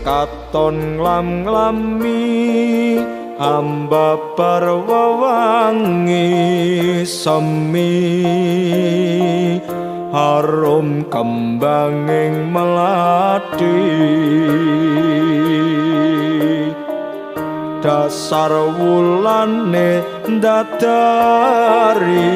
katon nglam-nglami ambabar wewangi semi harum kembanging melati dasar wulane ndadari